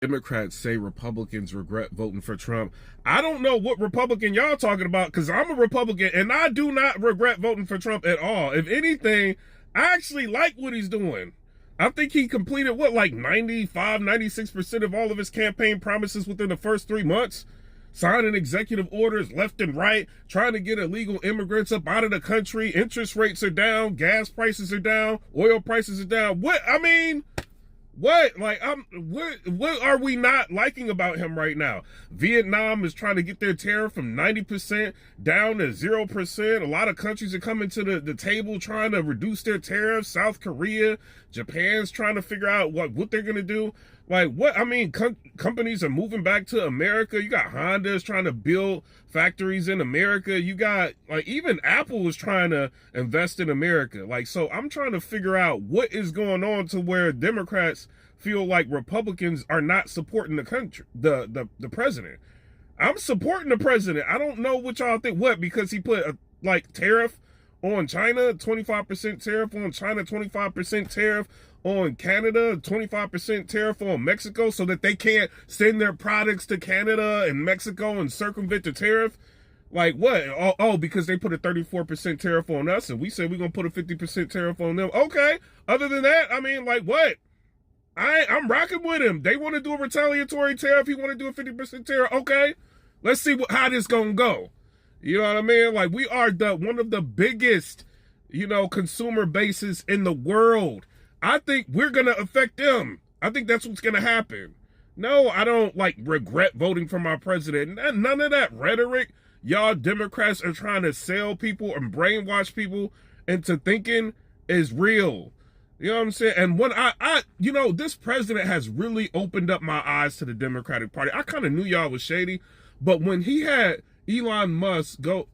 Democrats say Republicans regret voting for Trump. I don't know what Republican y'all talking about, because I'm a Republican and I do not regret voting for Trump at all. If anything, I actually like what he's doing. I think he completed like 95, 96% of all of his campaign promises within the first 3 months. Signing executive orders left and right, trying to get illegal immigrants up out of the country. Interest rates are down, gas prices are down, oil prices are down. What are we not liking about him right now? Vietnam is trying to get their tariff from 90% down to 0%. A lot of countries are coming to the table trying to reduce their tariffs. South Korea, Japan's trying to figure out what they're going to do. Companies are moving back to America. You got Honda's trying to build factories in America. You got, even Apple is trying to invest in America. So I'm trying to figure out what is going on to where Democrats feel like Republicans are not supporting the country, the president. I'm supporting the president. I don't know what y'all think. What? Because he put a tariff on China, 25% tariff on China, 25% tariff on Canada, 25% tariff on Mexico, so that they can't send their products to Canada and Mexico and circumvent the tariff. What? Oh, because they put a 34% tariff on us and we said we're going to put a 50% tariff on them. Okay. Other than that, what? I'm rocking with him. They want to do a retaliatory tariff. He want to do a 50% tariff. Okay. Let's see how this going to go. You know what I mean? We are one of the biggest, consumer bases in the world. I think we're going to affect them. I think that's what's going to happen. No, I don't regret voting for my president. None of that rhetoric. Y'all Democrats are trying to sell people and brainwash people into thinking is real. You know what I'm saying? And when this president has really opened up my eyes to the Democratic Party. I kind of knew y'all was shady, but when he had Elon Musk the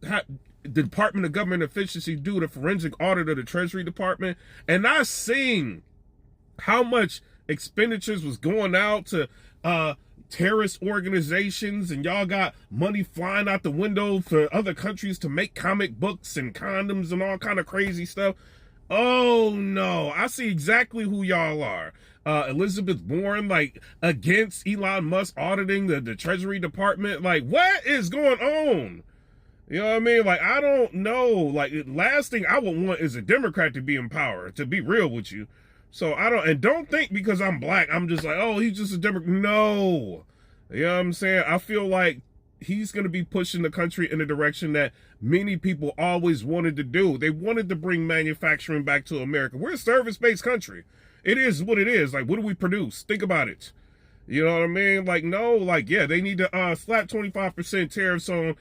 Department of Government Efficiency do the forensic audit of the Treasury Department, and I seen how much expenditures was going out to terrorist organizations, and y'all got money flying out the window for other countries to make comic books and condoms and all kind of crazy stuff. Oh no, I see exactly who y'all are. Elizabeth Warren, against Elon Musk auditing the Treasury Department. What is going on? You know what I mean? I don't know. Last thing I would want is a Democrat to be in power, to be real with you. So don't think because I'm black, I'm just oh, he's just a Democrat. No. You know what I'm saying? I feel like he's going to be pushing the country in a direction that many people always wanted to do. They wanted to bring manufacturing back to America. We're a service-based country. It is what it is. What do we produce? Think about it. You know what I mean? Yeah, they need to slap 25% tariffs on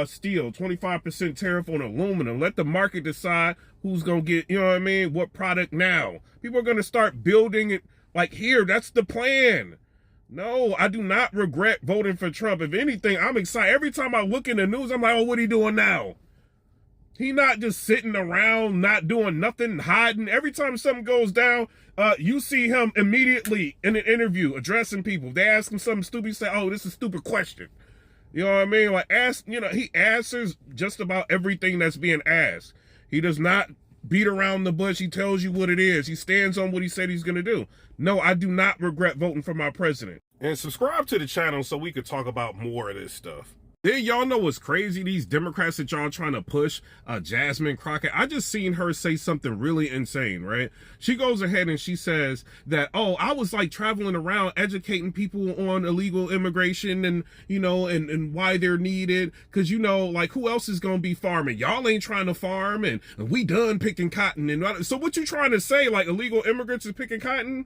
steel, 25% tariff on aluminum. Let the market decide who's going to get, you know what I mean, what product now. People are going to start building it here. That's the plan. No, I do not regret voting for Trump. If anything, I'm excited. Every time I look in the news, I'm oh, what he doing now? He not just sitting around, not doing nothing, hiding. Every time something goes down, you see him immediately in an interview addressing people. They ask him something stupid, he say, oh, this is a stupid question. You know what I mean? He answers just about everything that's being asked. He does not beat around the bush. He tells you what it is. He stands on what he said he's going to do. No, I do not regret voting for my president. And subscribe to the channel so we could talk about more of this stuff. Then y'all know what's crazy? These Democrats that y'all trying to push, Jasmine Crockett. I just seen her say something really insane, right? She goes ahead and she says that, oh, I was traveling around educating people on illegal immigration and, and why they're needed. Cause who else is going to be farming? Y'all ain't trying to farm and we done picking cotton. And so what you trying to say? Illegal immigrants is picking cotton?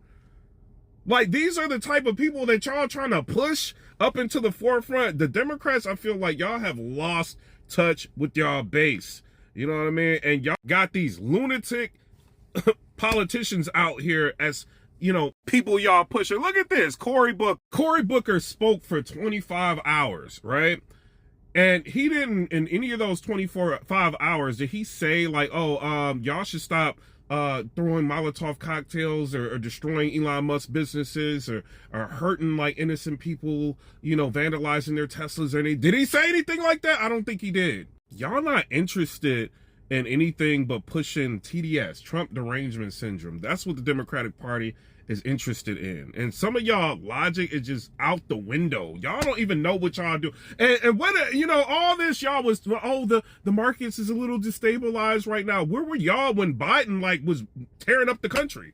These are the type of people that y'all trying to push up into the forefront. The Democrats, I feel like y'all have lost touch with y'all base. You know what I mean? And y'all got these lunatic politicians out here as, people y'all pushing. Look at this. Cory Booker spoke for 25 hours, right? And he didn't, in any of those 5 hours, did he say y'all should stop throwing Molotov cocktails or destroying Elon Musk businesses or hurting innocent people, vandalizing their Teslas or anything? Did he say anything like that? I don't think he did. Y'all not interested in anything but pushing TDS, Trump derangement syndrome. That's what the Democratic Party is interested in. And some of y'all logic is just out the window. Y'all don't even know what y'all do. And what, you know, all this y'all was, oh, the markets is a little destabilized right now. Where were y'all when Biden was tearing up the country?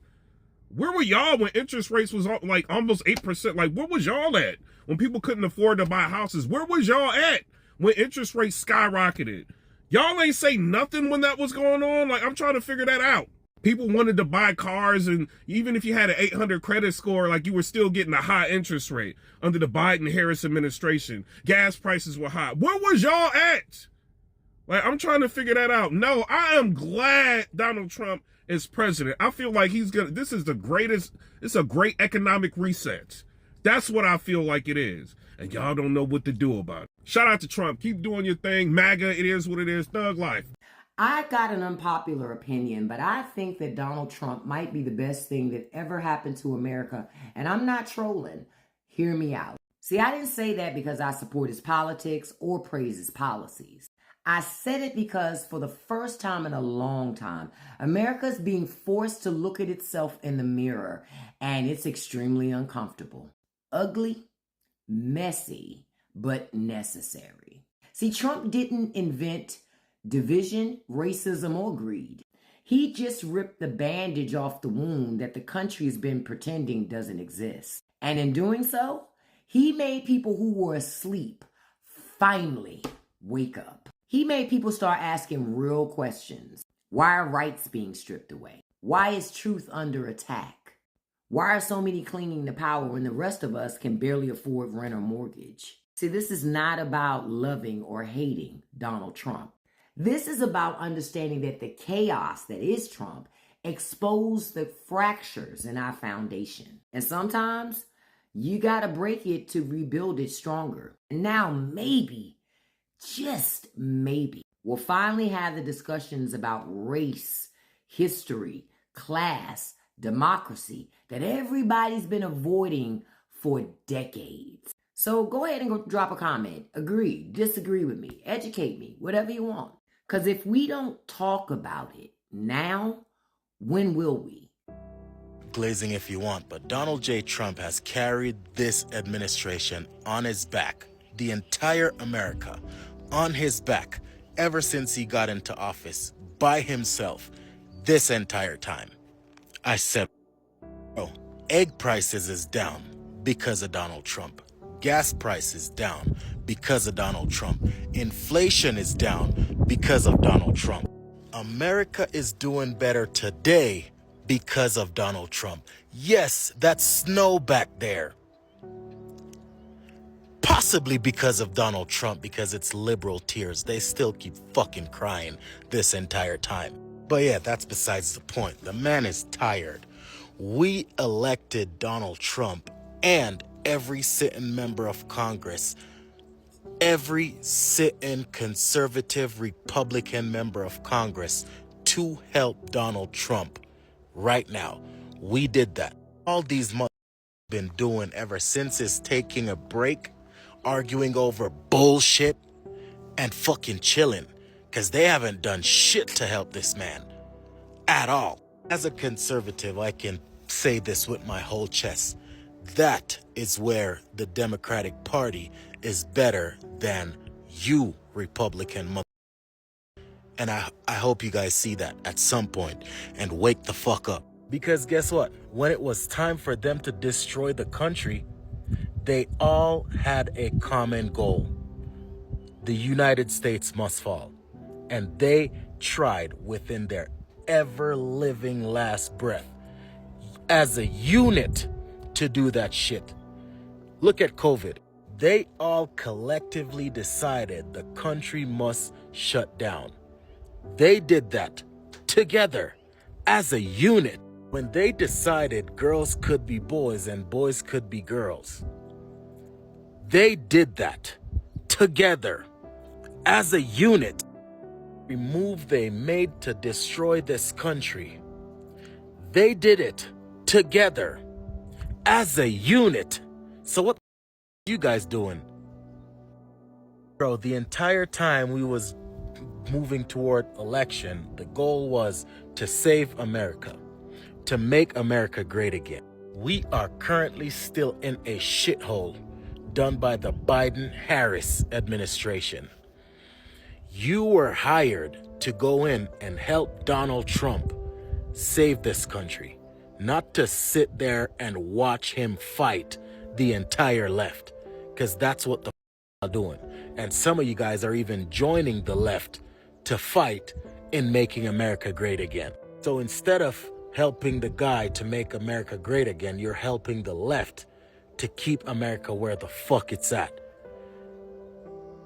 Where were y'all when interest rates was like almost 8%? Like, where was y'all at when people couldn't afford to buy houses? Where was y'all at when interest rates skyrocketed? Y'all ain't say nothing when that was going on. Like, I'm trying to figure that out. People wanted to buy cars, and even if you had an 800 credit score, like, you were still getting a high interest rate under the Biden-Harris administration. Gas prices were high. Where was y'all at? Like, I'm trying to figure that out. No, I am glad Donald Trump is president. I feel like this is the greatest, it's a great economic reset. That's what I feel like it is. And y'all don't know what to do about it. Shout out to Trump. Keep doing your thing. MAGA, it is what it is. Thug life. I got an unpopular opinion, but I think that Donald Trump might be the best thing that ever happened to America. And I'm not trolling. Hear me out. See, I didn't say that because I support his politics or praise his policies. I said it because for the first time in a long time, America's being forced to look at itself in the mirror, and it's extremely uncomfortable. Ugly, messy, but necessary. See, Trump didn't invent division, racism, or greed. He just ripped the bandage off the wound that the country has been pretending doesn't exist. And in doing so, he made people who were asleep finally wake up. He made people start asking real questions. Why are rights being stripped away? Why is truth under attack? Why are so many clinging to power when the rest of us can barely afford rent or mortgage? See, this is not about loving or hating Donald Trump. This is about understanding that the chaos that is Trump exposed the fractures in our foundation. And sometimes you gotta break it to rebuild it stronger. And now maybe, just maybe, we'll finally have the discussions about race, history, class, democracy that everybody's been avoiding for decades. So go ahead and go drop a comment. Agree, disagree with me, educate me, whatever you want. Because if we don't talk about it now, when will we? Glazing if you want, but Donald J. Trump has carried this administration on his back, the entire America on his back, ever since he got into office, by himself, this entire time. I said, bro, egg prices is down because of Donald Trump. Gas prices down because of Donald Trump. Inflation is down because of Donald Trump. America is doing better today because of Donald Trump. Yes, that's snow back there. Possibly because of Donald Trump, because it's liberal tears. They still keep fucking crying this entire time. But yeah, that's besides the point. The man is tired. We elected Donald Trump and every sitting member of Congress, every sitting conservative Republican member of Congress to help Donald Trump right now. We did that. All these months been doing ever since his taking a break, arguing over bullshit and fucking chilling, because they haven't done shit to help this man at all. As a conservative, I can say this with my whole chest. That is where the Democratic Party is better than you, Republican mother. And I hope you guys see that at some point and wake the fuck up. Because guess what? When it was time for them to destroy the country, they all had a common goal. The United States must fall. And they tried within their ever-living last breath as a unit to do that shit. Look at COVID. They all collectively decided the country must shut down. They did that together as a unit. When they decided girls could be boys and boys could be girls, they did that together as a unit. The move they made to destroy this country, they did it together as a unit. So what you guys doing? Bro, the entire time we was moving toward election, the goal was to save America, to make America great again. We are currently still in a shithole done by the Biden-Harris administration. You were hired to go in and help Donald Trump save this country, not to sit there and watch him fight the entire left, because that's what the are doing. And some of you guys are even joining the left to fight in making America great again. So instead of helping the guy to make America great again, you're helping the left to keep America where the fuck it's at.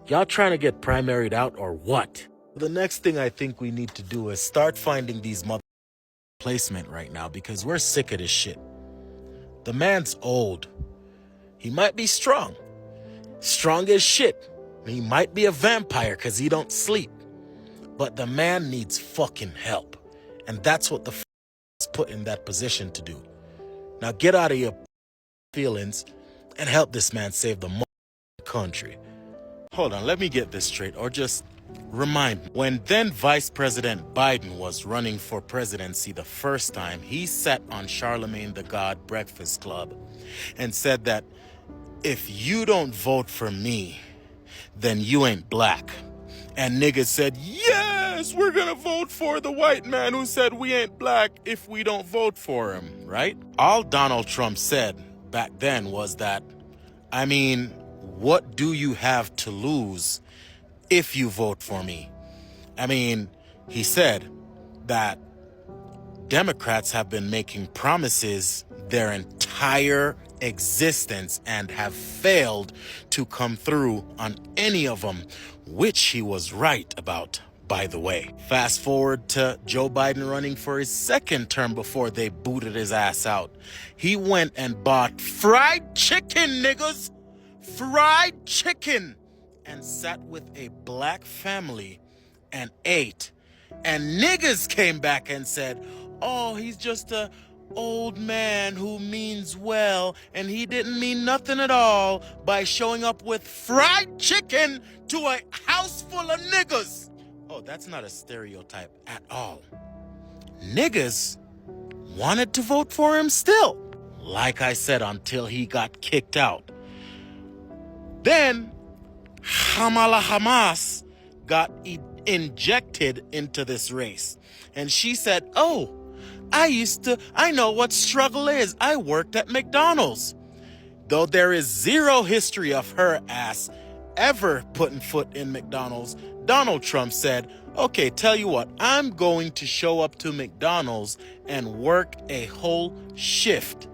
Y'all trying to get primaried out or what? The next thing I think we need to do is start finding these mother placement right now, because we're sick of this shit. The man's old. He might be strong as shit. He might be a vampire because he don't sleep. But the man needs fucking help. And that's what the is put in that position to do. Now get out of your feelings and help this man save the country. Hold on, let me get this straight, or just remind me. When then Vice President Biden was running for presidency the first time, he sat on Charlemagne the God Breakfast Club and said that if you don't vote for me, then you ain't black. And niggas said, yes, we're gonna vote for the white man who said we ain't black if we don't vote for him, right? All Donald Trump said back then was that, I mean, what do you have to lose if you vote for me? I mean, he said that Democrats have been making promises their entire existence and have failed to come through on any of them, which he was right about, by the way. Fast forward to Joe Biden running for his second term before they booted his ass out. He went and bought fried chicken, niggas! Fried chicken! And sat with a black family and ate. And niggas came back and said, oh, he's just a old man who means well, and he didn't mean nothing at all by showing up with fried chicken to a house full of niggas. Oh, that's not a stereotype at all. Niggas wanted to vote for him still. Like I said, until he got kicked out. Then Kamala Harris got injected into this race. And she said, oh, I know what struggle is. I worked at McDonald's. Though there is zero history of her ass ever putting foot in McDonald's, Donald Trump said, okay, tell you what, I'm going to show up to McDonald's and work a whole shift.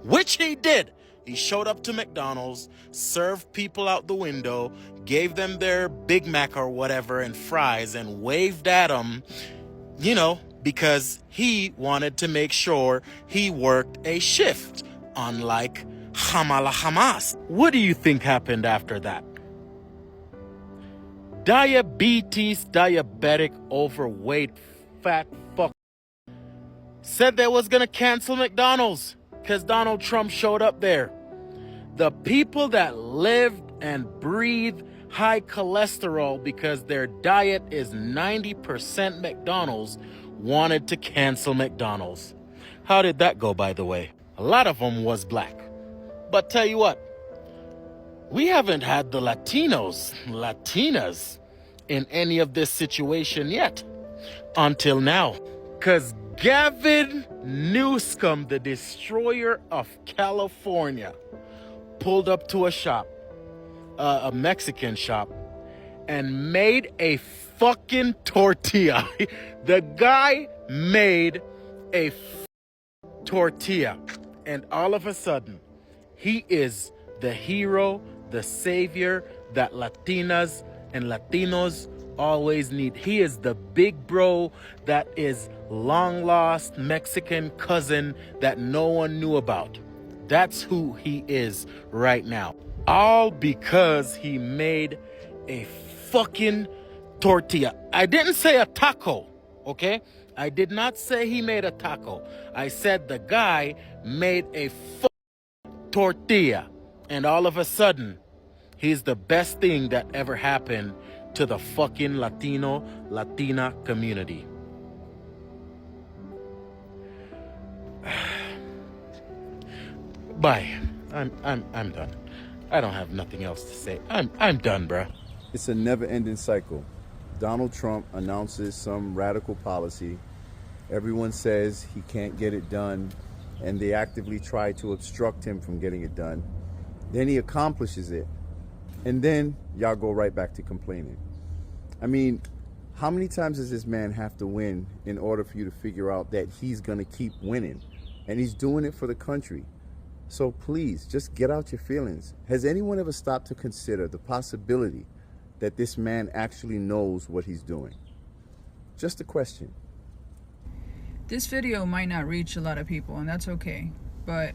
Which he did. He showed up to McDonald's, served people out the window, gave them their Big Mac or whatever and fries, and waved at them, you know, because he wanted to make sure he worked a shift, unlike Kamala Harris. What do you think happened after that? Diabetic, overweight, fat fuck said they was gonna cancel McDonald's because Donald Trump showed up there. The people that lived and breathed high cholesterol because their diet is 90% McDonald's wanted to cancel McDonald's. How did that go, by the way? A lot of them was black. But tell you what, we haven't had the Latinas in any of this situation yet. Until now. Because Gavin Newsom, the destroyer of California, pulled up to a shop, a Mexican shop, and made a fucking tortilla. The guy made a tortilla. And all of a sudden, he is the hero, the savior that Latinas and Latinos always need. He is the big bro that is long lost Mexican cousin that no one knew about. That's who he is right now. All because he made a fucking tortilla. I didn't say a taco, okay? I did not say he made a taco. I said the guy made a tortilla. And all of a sudden, he's the best thing that ever happened to the fucking Latina community. Bye. I'm done. I don't have nothing else to say. I'm done, bruh. It's a never-ending cycle. Donald Trump announces some radical policy. Everyone says he can't get it done, and they actively try to obstruct him from getting it done. Then he accomplishes it, and then y'all go right back to complaining. I mean, how many times does this man have to win in order for you to figure out that he's gonna keep winning? And he's doing it for the country. So please, just get out your feelings. Has anyone ever stopped to consider the possibility that this man actually knows what he's doing? Just a question. This video might not reach a lot of people, and that's okay. But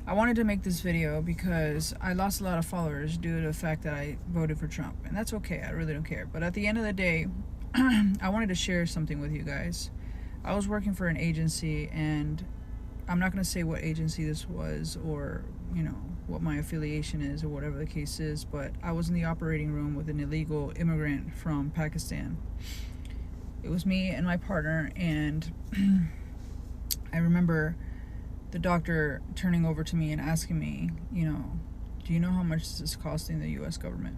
I wanted to make this video because I lost a lot of followers due to the fact that I voted for Trump. And that's okay, I really don't care. But at the end of the day, I wanted to share something with you guys. I was working for an agency, and I'm not going to say what agency this was or, you know, what my affiliation is or whatever the case is, but I was in the operating room with an illegal immigrant from Pakistan. It was me and my partner, and I remember the doctor turning over to me and asking me, you know, do you know how much this is costing the U.S. government?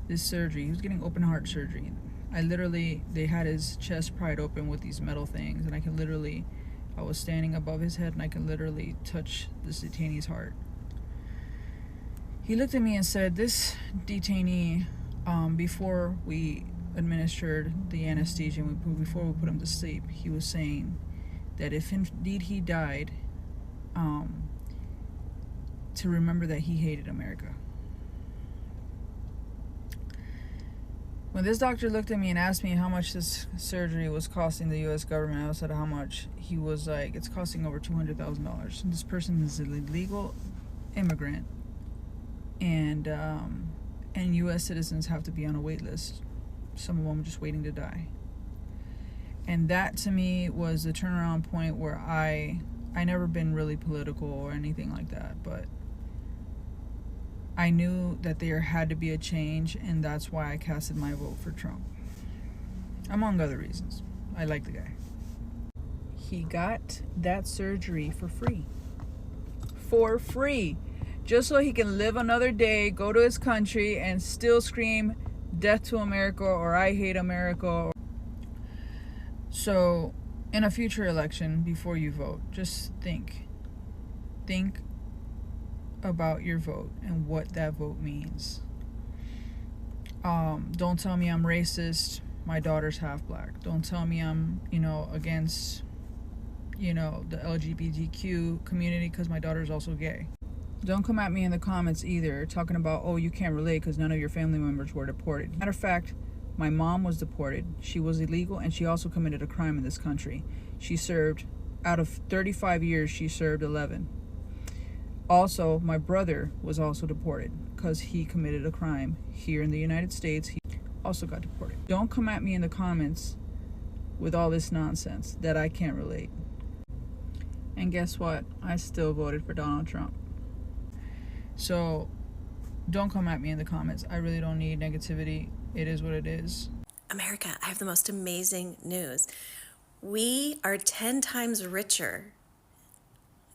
This surgery, he was getting open heart surgery. They had his chest pried open with these metal things, and I was standing above his head, and I could literally touch this detainee's heart. He looked at me and said, this detainee, before we administered the anesthesia, before we put him to sleep, he was saying that if indeed he died, to remember that he hated America. When this doctor looked at me and asked me how much this surgery was costing the U.S. government, I said how much. He was like, it's costing over $200,000. This person is an illegal immigrant, and U.S. citizens have to be on a wait list. Some of them just waiting to die. And that to me was the turnaround point where I never been really political or anything like that, but I knew that there had to be a change, and that's why I casted my vote for Trump. Among other reasons. I like the guy. He got that surgery for free. For free. Just so he can live another day, go to his country, and still scream death to America or I hate America. So, in a future election, before you vote, just think. Think about your vote and what that vote means. Don't tell me I'm racist. My daughter's half black. Don't tell me I'm, against, the LGBTQ community because my daughter's also gay. Don't come at me in the comments either talking about, oh, you can't relate because none of your family members were deported. Matter of fact, my mom was deported. She was illegal, and she also committed a crime in this country. She served, out of 35 years, she served 11. Also, my brother was also deported because he committed a crime here in the United States. He also got deported. Don't come at me in the comments with all this nonsense that I can't relate. And guess what? I still voted for Donald Trump. So don't come at me in the comments. I really don't need negativity. It is what it is. America, I have the most amazing news. We are 10 times richer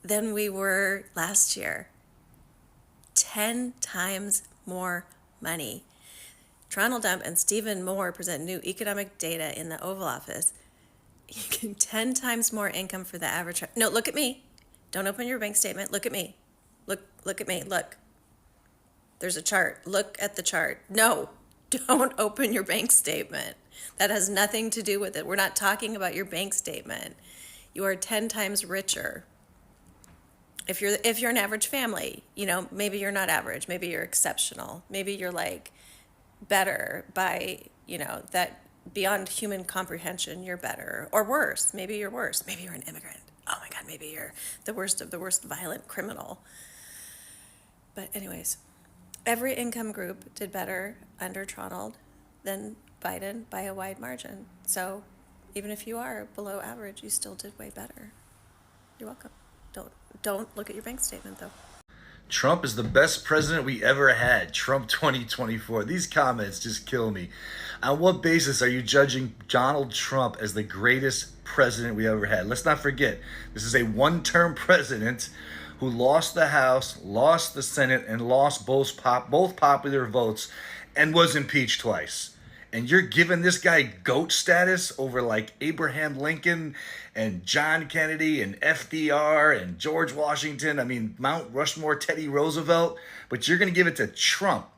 than we were last year. 10 times more money. Donald Trump and Stephen Moore present new economic data in the Oval Office. 10 times more income for the average. No, look at me. Don't open your bank statement. Look at me. Look at me. Look. There's a chart. Look at the chart. No, don't open your bank statement. That has nothing to do with it. We're not talking about your bank statement. You are 10 times richer. If you're an average family, maybe you're not average, maybe you're exceptional, maybe you're like better by, that beyond human comprehension, you're better, or worse, maybe you're worse, maybe you're an immigrant. Oh my God, maybe you're the worst of the worst violent criminal. But anyways, every income group did better under Donald than Biden by a wide margin. So even if you are below average, you still did way better. You're welcome. Don't look at your bank statement, though. Trump is the best president we ever had. Trump 2024. These comments just kill me. On what basis are you judging Donald Trump as the greatest president we ever had? Let's not forget, this is a one-term president who lost the House, lost the Senate, and lost both popular votes and was impeached twice. And you're giving this guy GOAT status over like Abraham Lincoln and John Kennedy and FDR and George Washington. I mean, Mount Rushmore, Teddy Roosevelt. But you're going to give it to Trump,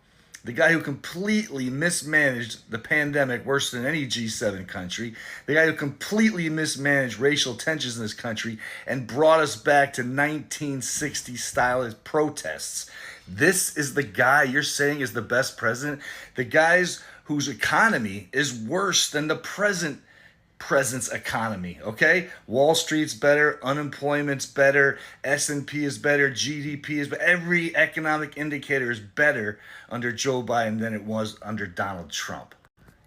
the guy who completely mismanaged the pandemic worse than any G7 country, the guy who completely mismanaged racial tensions in this country and brought us back to 1960 style protests. This is the guy you're saying is the best president? The guys whose economy is worse than the president's economy, okay? Wall Street's better, unemployment's better, S&P is better, GDP is better. Every economic indicator is better under Joe Biden than it was under Donald Trump.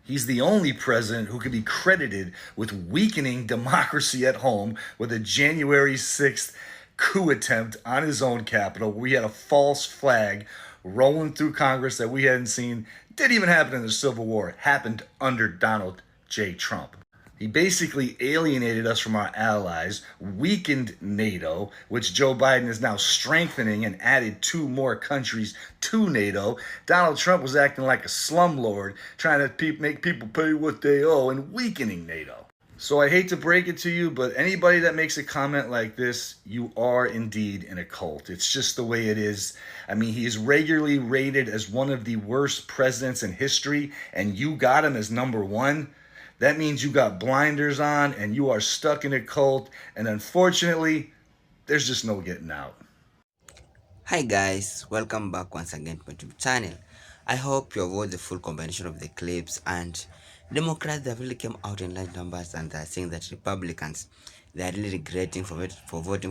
He's the only president who can be credited with weakening democracy at home with a January 6th coup attempt on his own capital. We had a false flag rolling through Congress that we hadn't seen. Didn't even happen in the Civil War. It happened under Donald J. Trump. He basically alienated us from our allies, weakened NATO, which Joe Biden is now strengthening and added 2 more countries to NATO. Donald Trump was acting like a slumlord, trying to make people pay what they owe and weakening NATO. So I hate to break it to you, but anybody that makes a comment like this, you are indeed in a cult. It's just the way it is. I mean, he is regularly rated as one of the worst presidents in history, and you got him as number 1. That means you got blinders on and you are stuck in a cult, and unfortunately, there's just no getting out. Hi guys, welcome back once again to my YouTube channel. I hope you have watched the full combination of the clips, and Democrats, they really came out in large numbers and they're saying that Republicans, they are really regretting for voting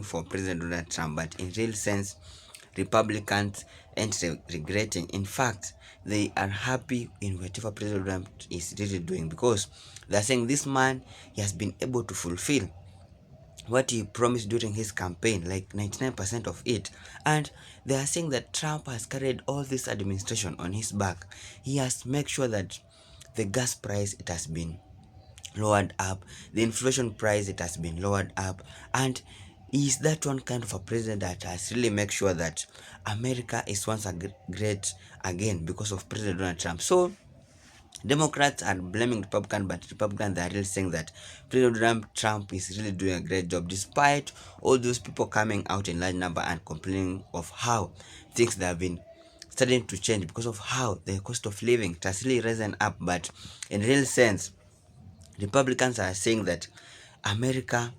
for President Donald Trump. But in real sense, Republicans ain't regretting. In fact, they are happy in whatever President Trump is really doing, because they're saying this man, he has been able to fulfill what he promised during his campaign, like 99% of it. And they are saying that Trump has carried all this administration on his back. He has made sure that the gas price, it has been lowered up, the inflation price, it has been lowered up, and is that one kind of a president that has really made sure that America is once great again because of President Donald Trump. So Democrats are blaming Republicans, but Republicans, they are really saying that President Donald Trump is really doing a great job, despite all those people coming out in large number and complaining of how things that have been starting to change because of how the cost of living has really risen up. But in real sense, Republicans are saying that America,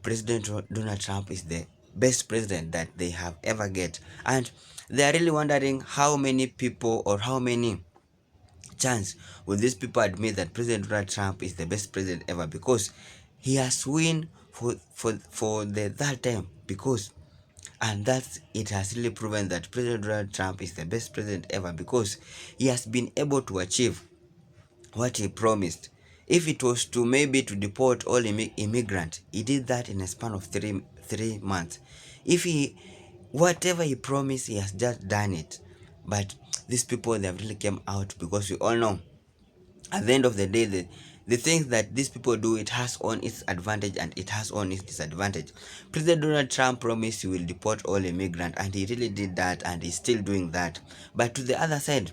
President Donald Trump is the best president that they have ever get, and they are really wondering how many people or how many chance will these people admit that President Donald Trump is the best president ever, because he has won for the third time, because and that it has really proven that President Donald Trump is the best president ever, because he has been able to achieve what he promised. If it was to maybe to deport all immigrants, he did that in a span of three months. If whatever he promised, he has just done it. But these people, they have really came out, because we all know at the end of the day, the things that these people do, it has on its advantage and it has on its disadvantage. President Donald Trump promised he will deport all immigrants, and he really did that, and he's still doing that. But to the other side,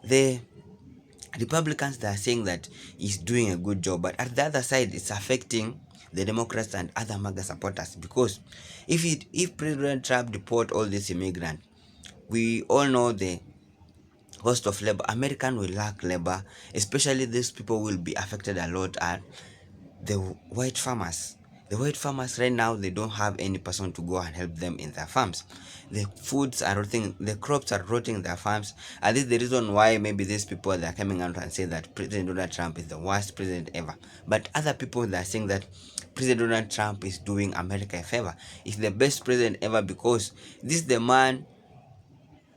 the Republicans, they are saying that he's doing a good job, but at the other side, it's affecting the Democrats and other MAGA supporters, because if President Trump deport all these immigrants, we all know the cost of labor. American will lack labor, especially these people will be affected a lot are the white farmers. The white farmers right now, they don't have any person to go and help them in their farms. The foods are rotting, the crops are rotting in their farms, and this is the reason why maybe these people, they are coming out and say that President Donald Trump is the worst president ever. But other people, they are saying that President Donald Trump is doing America a favor. He's the best president ever, because this is the man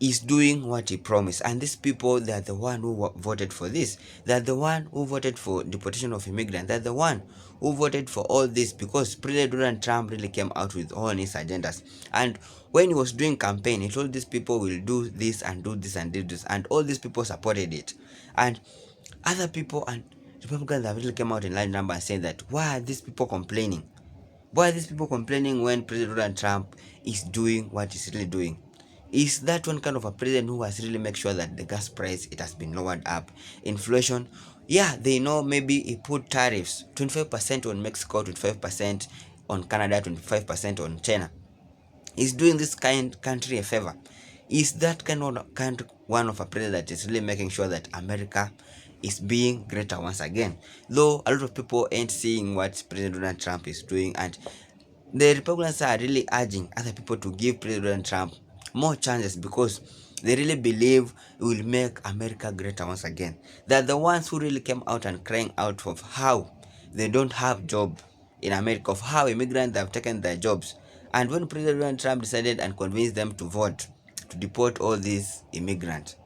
is doing what he promised. And these people, they are the one who voted for this. They are the one who voted for deportation of immigrants. They are the one who voted for all this, because President Donald Trump really came out with all his agendas. And when he was doing campaign, he told these people will do this and do this and do this, and all these people supported it. And other people and Republicans have really came out in large number and said that, why are these people complaining? Why are these people complaining when President Donald Trump is doing what he's really doing? Is that one kind of a president who has really make sure that the gas price, it has been lowered up? Inflation, yeah, they know maybe he put tariffs 25% on Mexico, 25% on Canada, 25% on China. He's doing this country a favor. Is that kind one of a president that is really making sure that America is being greater once again? Though a lot of people ain't seeing what President Donald Trump is doing, and the Republicans are really urging other people to give President Trump more chances because they really believe it will make America greater once again. They're the ones who really came out and crying out of how they don't have job in America, of how immigrants have taken their jobs. And when President Trump decided and convinced them to vote to deport all these immigrants,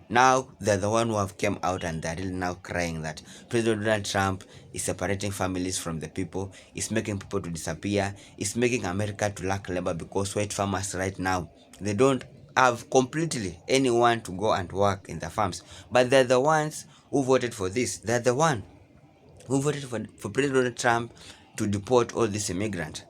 now they're the one who have came out and they're really now crying that President Donald Trump is separating families from the people, is making people to disappear, is making America to lack labor because white farmers right now, they don't have completely anyone to go and work in the farms. But they're the ones who voted for this. They're the one who voted for President Trump to deport all these immigrants.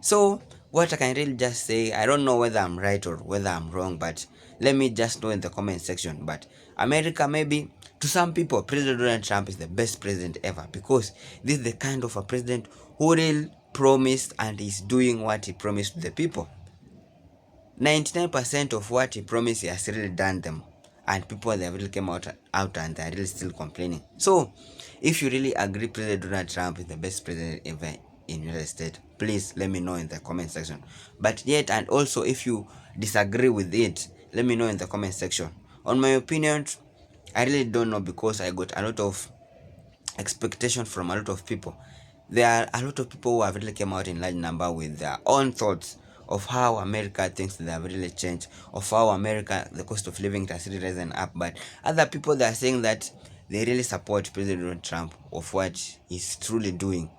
So what I can really just say, I don't know whether I'm right or whether I'm wrong, but let me just know in the comment section. But America, maybe to some people, President Donald Trump is the best president ever because this is the kind of a president who really promised and is doing what he promised to the people. 99% of what he promised, he has really done them. And people, they really came out and they're really still complaining. So if you really agree President Donald Trump is the best president ever in United States, please let me know in the comment section. But yet, and also if you disagree with it, let me know in the comment section. On my opinion, I really don't know because I got a lot of expectation from a lot of people. There are a lot of people who have really came out in large number with their own thoughts of how America thinks they have really changed, of how America, the cost of living has really risen up. But other people, they are saying that they really support President Donald Trump of what he's truly doing.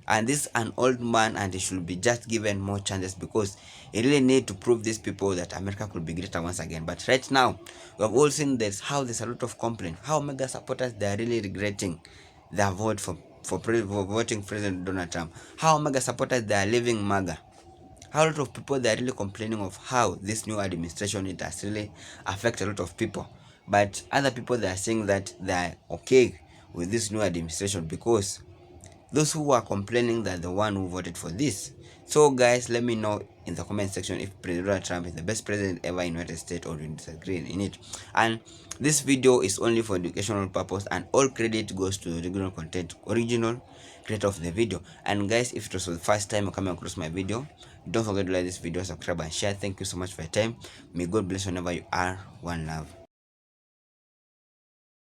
And this is an old man and he should be just given more chances because he really need to prove these people that America could be greater once again. But right now, we have all seen this, how there's a lot of complaint, how MAGA supporters, they are really regretting their vote for voting President Donald Trump, how MAGA supporters, they are leaving MAGA. How a lot of people, they are really complaining of how this new administration, it has really affected a lot of people. But other people, they are saying that they are okay with this new administration because those who are complaining, that the one who voted for this. So guys, let me know in the comment section if President Trump is the best president ever in United States or you disagree in it. And this video is only for educational purpose and all credit goes to the original content, original creator of the video. And guys, if it was the first time you're coming across my video, don't forget to like this video, subscribe and share. Thank you so much for your time. May God bless you whenever you are. One love.